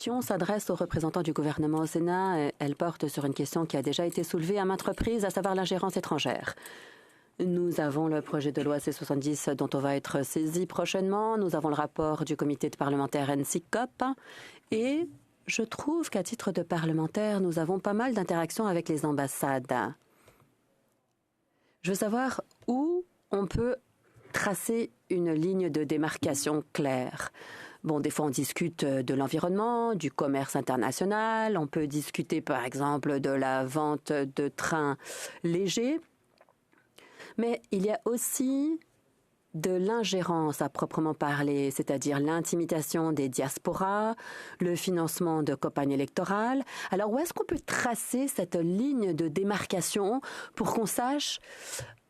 question s'adresse aux représentants du gouvernement au Sénat. Elle porte sur une question qui a déjà été soulevée à maintes reprises, à savoir l'ingérence étrangère. Nous avons le projet de loi C-70 dont on va être saisi prochainement. Nous avons le rapport du comité de parlementaires NCCOP. Et je trouve qu'à titre de parlementaire, nous avons pas mal d'interactions avec les ambassades. Je veux savoir où on peut tracer une ligne de démarcation claire. Bon, des fois, on discute de l'environnement, du commerce international. On peut discuter, par exemple, de la vente de trains légers. Mais il y a aussi de l'ingérence à proprement parler, c'est-à-dire l'intimidation des diasporas, le financement de campagnes électorales. Alors, où est-ce qu'on peut tracer cette ligne de démarcation pour qu'on sache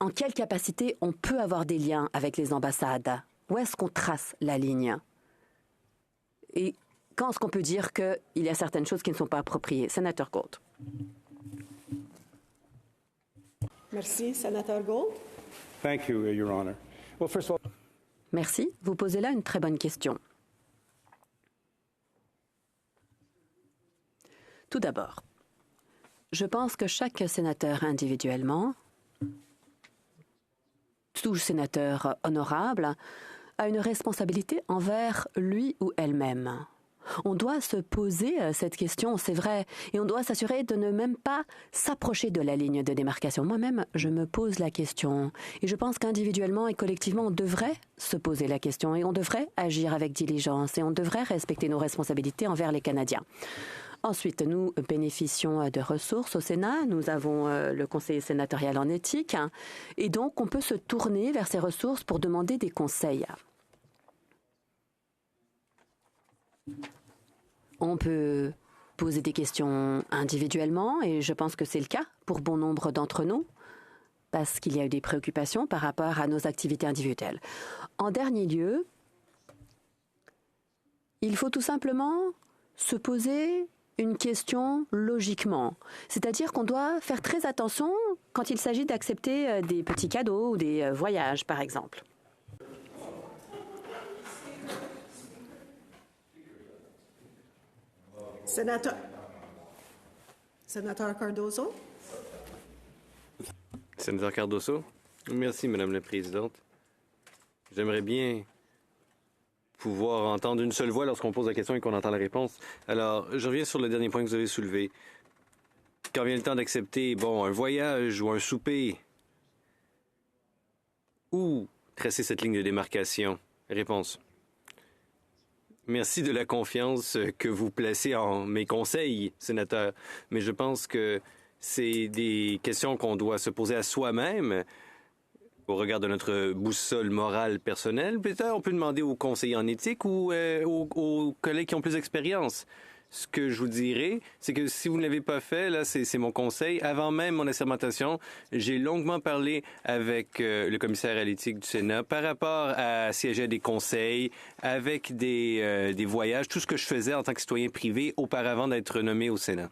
en quelle capacité on peut avoir des liens avec les ambassades? Où est-ce qu'on trace la ligne? Et quand est-ce qu'on peut dire qu'il y a certaines choses qui ne sont pas appropriées? Sénateur Gold. Merci, Sénateur Gold. Thank you, Your Honor. Well, first of all... Merci. Vous posez là une très bonne question. Tout d'abord, je pense que chaque sénateur individuellement, tout sénateur honorable, a une responsabilité envers lui ou elle-même. On doit se poser cette question, c'est vrai, et on doit s'assurer de ne même pas s'approcher de la ligne de démarcation. Moi-même, je me pose la question, et je pense qu'individuellement et collectivement, on devrait se poser la question, et on devrait agir avec diligence, et on devrait respecter nos responsabilités envers les Canadiens. Ensuite, nous bénéficions de ressources au Sénat. Nous avons le conseiller sénatorial en éthique, et donc on peut se tourner vers ces ressources pour demander des conseils. On peut poser des questions individuellement, et je pense que c'est le cas pour bon nombre d'entre nous, parce qu'il y a eu des préoccupations par rapport à nos activités individuelles. En dernier lieu, il faut tout simplement se poser une question logiquement. C'est-à-dire qu'on doit faire très attention quand il s'agit d'accepter des petits cadeaux ou des voyages, par exemple. Sénateur Cardozo. Sénateur Cardozo. Merci, Madame la Présidente. J'aimerais bien pouvoir entendre une seule voix lorsqu'on pose la question et qu'on entend la réponse. Alors, je reviens sur le dernier point que vous avez soulevé. Quand vient le temps d'accepter, bon, un voyage ou un souper, où tracer cette ligne de démarcation? Réponse. Merci de la confiance que vous placez en mes conseils, sénateur. Mais je pense que c'est des questions qu'on doit se poser à soi-même au regard de notre boussole morale personnelle. Peut-être on peut demander aux conseillers en éthique ou aux collègues qui ont plus d'expérience. Ce que je vous dirais, c'est que si vous ne l'avez pas fait, là, c'est mon conseil. Avant même mon assermentation, j'ai longuement parlé avec le commissaire à l'éthique du Sénat par rapport à siéger à des conseils, avec des voyages, tout ce que je faisais en tant que citoyen privé auparavant d'être nommé au Sénat.